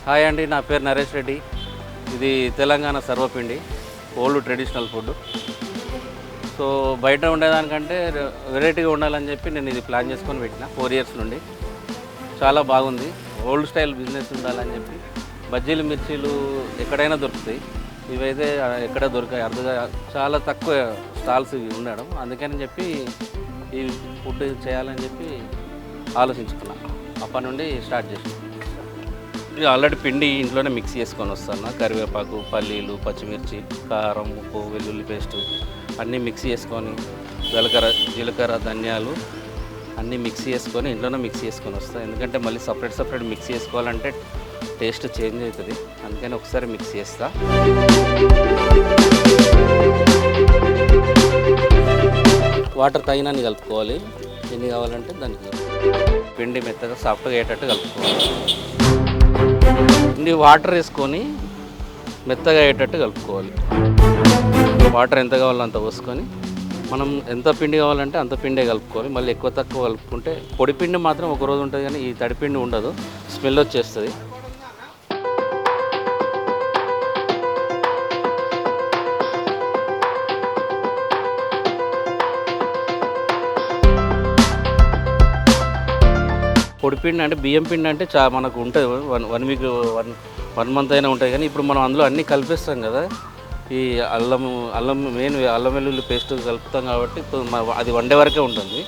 Hi అండి, నా పేరు నరేష్ రెడ్డి. ఇది తెలంగాణ సర్వపిండి, ఓల్డ్ ట్రెడిషనల్ ఫుడ్. సో బయట ఉండేదానికంటే వెరైటీగా ఉండాలని చెప్పి నేను ఇది ప్లాన్ చేసుకొని పెట్టిన 4 years నుండి. చాలా బాగుంది. ఓల్డ్ స్టైల్ బిజినెస్ ఉండాలని చెప్పి బజ్జీలు మిర్చీలు ఎక్కడైనా దొరుకుతాయి, ఇవైతే ఎక్కడ దొరికాయి అరుదుగా, చాలా తక్కువ స్టాల్స్ ఇవి ఉండడం. అందుకని చెప్పి ఈ ఫుడ్ చేయాలని చెప్పి ఆలోచించుకున్నా. అప్పటి నుండి స్టార్ట్ చేసాను. ఇది ఆల్రెడీ పిండి ఇంట్లోనే మిక్స్ చేసుకొని వస్తాను. కరివేపాకు, పల్లీలు, పచ్చిమిర్చి, కారం, ఉప్పు, వెల్లుల్లి పేస్టు అన్నీ మిక్స్ చేసుకొని, జీలకర్ర, ధనియాలు అన్నీ మిక్స్ చేసుకొని ఇంట్లోనే మిక్స్ చేసుకొని వస్తాను. ఎందుకంటే మళ్ళీ సపరేట్ మిక్స్ చేసుకోవాలంటే టేస్ట్ చేంజ్ అవుతుంది. అందుకని ఒకసారి మిక్స్ చేస్తా. వాటర్ తగినన్ని కలుపుకోవాలి. ఎన్ని కావాలంటే దానికి. పిండి మెత్తగా సాఫ్ట్గా అయ్యేటట్టు కలుపుకోవాలి. పిండి వాటర్ వేసుకొని మెత్తగా అయ్యేటట్టు కలుపుకోవాలి. వాటర్ ఎంత కావాలో అంత పోసుకొని, మనం ఎంత పిండి కావాలంటే అంత పిండే కలుపుకోవాలి. మళ్ళీ ఎక్కువ తక్కువ కలుపుకుంటే పొడి పిండి మాత్రం ఒక రోజు ఉంటుంది, కానీ ఈ తడిపిండి ఉండదు, స్మెల్ వచ్చేస్తుంది. పొడిపిండి అంటే బియ్యం పిండి అంటే మనకు ఉంటుంది, వన్ వీక్ 1 month అయినా ఉంటుంది. కానీ ఇప్పుడు మనం అందులో అన్నీ కలిపేస్తాం కదా, ఈ అల్లం మెయిన్ అల్లం వెల్లుల్లి పేస్ట్ కలుపుతాం కాబట్టి అది 1 day వరకే ఉంటుంది.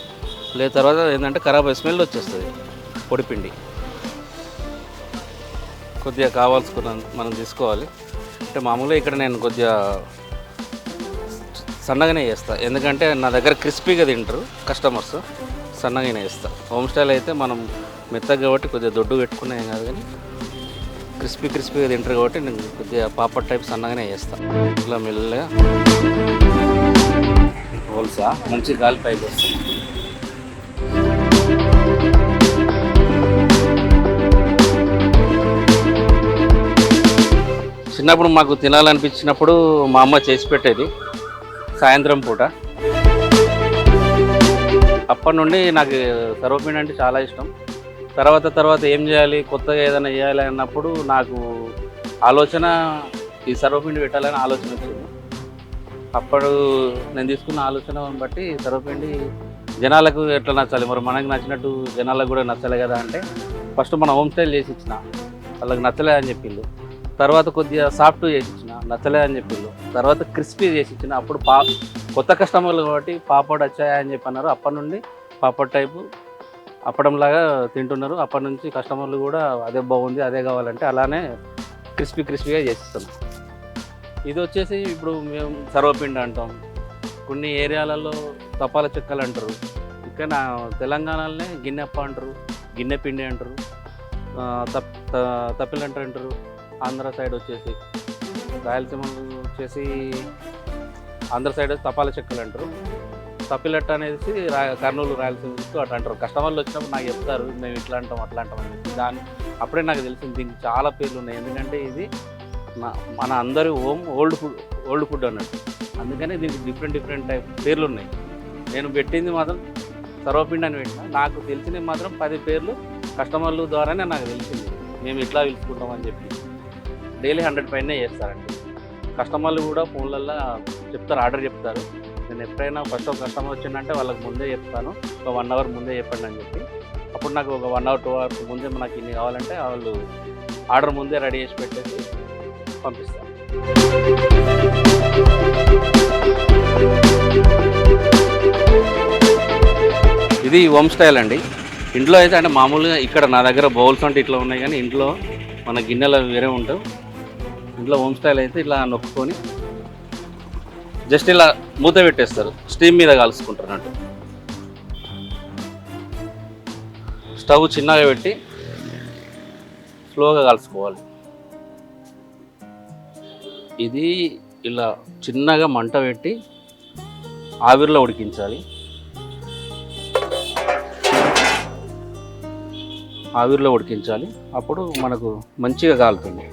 లేదా తర్వాత ఏంటంటే ఖరాబ్ స్మెల్ వచ్చేస్తుంది పొడిపిండి. కొద్దిగా కావాల్సుకున్న మనం తీసుకోవాలి. అంటే మామూలుగా ఇక్కడ నేను కొద్దిగా సన్నగానే చేస్తాను, ఎందుకంటే నా దగ్గర క్రిస్పీగా తింటారు కస్టమర్స్. సన్నగానే వేస్తాను. హోమ్ స్టైల్ అయితే మనం మెత్తగా కాబట్టి కొద్దిగా దొడ్డు పెట్టుకున్నాం కాదు, కానీ క్రిస్పీగా తింటారు కాబట్టి నేను కొద్దిగా పాపడ్ టైప్ సన్నగానే చేస్తాను. ఇట్లా మెల్లగా హోల్సా మంచి గాలి పైకి వస్తుంది. చిన్నప్పుడు మాకు తినాలనిపించినప్పుడు మా అమ్మ చేసి పెట్టేది సాయంత్రం పూట. అప్పటి నుండి నాకు సర్వపిండి అంటే చాలా ఇష్టం. తర్వాత ఏం చేయాలి, కొత్తగా ఏదైనా చేయాలి అన్నప్పుడు నాకు ఆలోచన ఈ సర్వపిండి పెట్టాలని ఆలోచన వచ్చింది. అప్పుడు నేను తీసుకున్న ఆలోచన బట్టి సర్వపిండి జనాలకు ఎట్లా నచ్చాలి, మరి మనకు నచ్చినట్టు జనాలకు కూడా నచ్చలే కదా అంటే ఫస్ట్ మన హోమ్ స్టైల్ చేసి ఇచ్చిన, వాళ్ళకి నచ్చలే అని చెప్పిండు. తర్వాత కొద్దిగా సాఫ్ట్ చేసి ఇచ్చిన, నచ్చలే అని చెప్పిండు. తర్వాత క్రిస్పీ చేసి ఇచ్చిన. అప్పుడు కొత్త కస్టమర్లు కాబట్టి పాపడ్ వచ్చాయా అని చెప్పి అన్నారు. అప్పటి నుండి పాపడ్ టైపు అప్పడంలాగా తింటున్నారు. అప్పటి నుంచి కస్టమర్లు కూడా అదే బాగుంది, అదే కావాలంటే అలానే క్రిస్పీగా చేసిస్తున్నాం. ఇది వచ్చేసి ఇప్పుడు మేము సర్వపిండి అంటాం, కొన్ని ఏరియాలలో తపాల చెక్కలు అంటారు, ఇక్కడ తెలంగాణలోనే గిన్నెప్ప అంటారు, గిన్నె పిండి అంటారు, తప్పిలంటారు అంటారు. ఆంధ్ర సైడ్ వచ్చేసి, రాయలసీమలో వచ్చేసి ఆంధ్ర సైడ్ తపాల చెక్కలు అంటారు. తప్పిలట్ట అనేది కర్నూలు, రాయలసీమ అట్లా అంటారు. కస్టమర్లు వచ్చినప్పుడు నాకు చెప్తారు, మేము ఇట్లా అంటాం అట్లా అంటాం అని చెప్పి. అప్పుడే నాకు తెలిసింది దీనికి చాలా పేర్లు ఉన్నాయి. ఎందుకంటే ఇది మన అందరి ఓల్డ్ ఫుడ్ అన్నట్టు. అందుకని దీనికి డిఫరెంట్ టైప్ పేర్లు ఉన్నాయి. నేను పెట్టింది మాత్రం సర్వపిండి అని పెట్టిన. నాకు తెలిసినవి మాత్రం 10 పేర్లు కస్టమర్ల ద్వారానే నాకు తెలిసింది, మేము ఇట్లా పిలుచుకుంటాం అని చెప్పి. డైలీ 100 పైనే చేస్తారండి. కస్టమర్లు కూడా ఫోన్లలో చెప్తారు, ఆర్డర్ చెప్తారు. నేను ఎప్పుడైనా ఫస్ట్ ఒక కస్టమర్ వచ్చిందంటే వాళ్ళకి ముందే చెప్తాను, ఒక 1 hour ముందే చెప్పండి అని చెప్పి. అప్పుడు నాకు ఒక 1 hour 2 hours ముందే నాకు ఇన్ని కావాలంటే వాళ్ళు ఆర్డర్ ముందే రెడీ చేసి పెట్టేసి పంపిస్తారు. ఇది హోమ్ స్టైల్ అండి. ఇంట్లో అయితే అంటే మామూలుగా ఇక్కడ నా దగ్గర బౌల్స్ అంటే ఇట్లా ఉన్నాయి, కానీ ఇంట్లో మన గిన్నెలు వేరే ఉంటాయి. ఇంట్లో హోమ్ స్టైల్ అయితే ఇట్లా నొక్కుకొని జస్ట్ ఇలా మూత పెట్టేస్తారు, స్టీమ్ మీద కాల్చుకుంటారు అన్నట్టు. స్టవ్ చిన్నగా పెట్టి స్లోగా కాల్చుకోవాలి. ఇది ఇలా చిన్నగా మంట పెట్టి ఆవిరిలో ఉడికించాలి. అప్పుడు మనకు మంచిగా కాలుతుంది.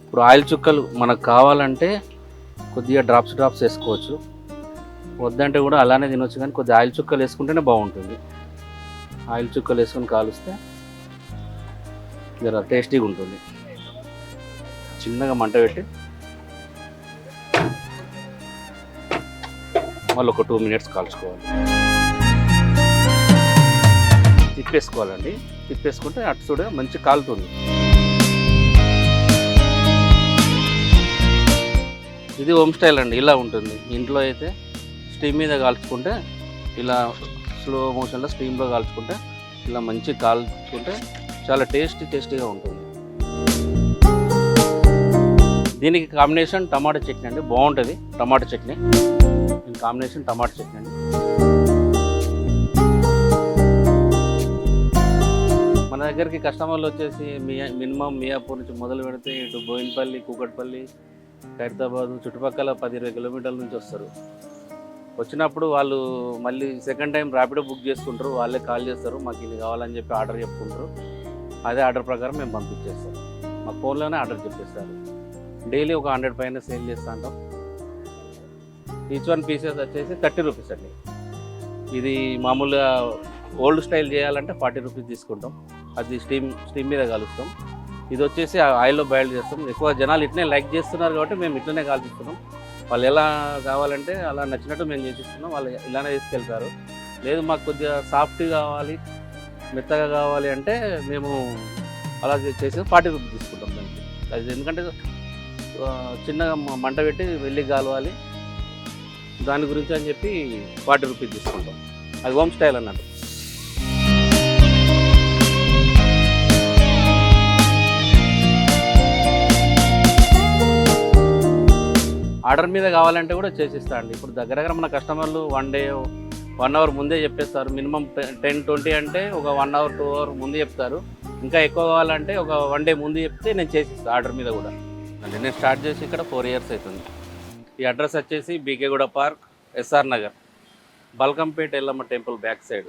ఇప్పుడు ఆయిల్ చుక్కలు మనకు కావాలంటే కొద్దిగా డ్రాప్స్ వేసుకోవచ్చు, వద్దంటే కూడా అలానే తినొచ్చు. కానీ కొద్దిగా ఆయిల్ చుక్కలు వేసుకుంటేనే బాగుంటుంది. ఆయిల్ చుక్కలు వేసుకొని కాలుస్తే జర టేస్టీగా ఉంటుంది. చిన్నగా మంట పెట్టి మళ్ళీ ఒక 2 మినిట్స్ కాల్చుకోవాలి. తిప్పేసుకోవాలండి. తిప్పేసుకుంటే అటు చూడ మంచి కాలుతుంది. ఇది హోమ్ స్టైల్ అండి, ఇలా ఉంటుంది. ఇంట్లో అయితే స్టీమ్ మీద కాల్చుకుంటే, ఇలా స్లో మోషన్లో స్టీమ్లో కాల్చుకుంటే ఇలా మంచి కాల్చుకుంటే చాలా టేస్టీగా ఉంటుంది. దీనికి కాంబినేషన్ టమాటా చట్నీ అండి, బాగుంటుంది. టమాటా చట్నీ కాంబినేషన్ టమాటా చట్నీ అండి. మన దగ్గరికి కస్టమర్లు వచ్చేసి మినిమం మియాపూర్ నుంచి మొదలు పెడితే ఇటు బోయినపల్లి, కూకట్పల్లి, ఖైరతాబాద్ చుట్టుపక్కల 10-20 కిలోమీటర్ల నుంచి వస్తారు. వచ్చినప్పుడు వాళ్ళు మళ్ళీ సెకండ్ టైం ర్యాపిడో బుక్ చేసుకుంటారు. వాళ్ళే కాల్ చేస్తారు, మాకు ఇది కావాలని చెప్పి ఆర్డర్ చెప్పుకుంటారు. అదే ఆర్డర్ ప్రకారం మేము పంపించేస్తాం. మా ఫోన్లోనే ఆర్డర్ చెప్పేస్తారు. డైలీ ఒక 100 పైన సేల్ చేస్తూ ఉంటాం. ఈచ్ వన్ పీసెస్ వచ్చేసి 30 రూపీస్ అండి. ఇది మామూలుగా ఓల్డ్ స్టైల్ చేయాలంటే 40 రూపీస్ తీసుకుంటాం. అది స్టీమ్ మీద కలుస్తాం. ఇది వచ్చేసి ఆయిల్లో బాయిల్ చేస్తాం. ఎక్కువ జనాలు ఇట్లనే లైక్ చేస్తున్నారు కాబట్టి మేము ఇట్లనే కాల్చిస్తున్నాం. వాళ్ళు ఎలా కావాలంటే అలా నచ్చినట్టు మేము చేసిస్తున్నాం. వాళ్ళు ఇలానే తీసుకెళ్తారు. లేదు మాకు కొద్దిగా సాఫ్ట్ కావాలి, మెత్తగా కావాలి అంటే మేము అలా చేసి 40 రూపీస్ తీసుకుంటాం దానికి. అది ఎందుకంటే చిన్నగా మంట పెట్టి వెళ్ళి కాలవాలి, దాని గురించి అని చెప్పి 40 రూపీస్ తీసుకుంటాం. అది హోమ్ స్టైల్ అన్నట్టు. ఆర్డర్ మీద కావాలంటే కూడా చేసిస్తా అండి. ఇప్పుడు దగ్గర మన కస్టమర్లు 1 అవర్ ముందే చెప్పేస్తారు. మినిమం 10-20 అంటే ఒక 1 అవర్ 2 అవర్ ముందు చెప్తారు. ఇంకా ఎక్కువ కావాలంటే ఒక 1 డే ముందు చెప్తే నేను చేసిస్తాను ఆర్డర్ మీద కూడా. అంటే నేను స్టార్ట్ చేసి ఇక్కడ 4 ఇయర్స్ అవుతుంది. ఈ అడ్రస్ వచ్చేసి BK Guda park, SR Nagar, Balkampet Yellamma temple back side.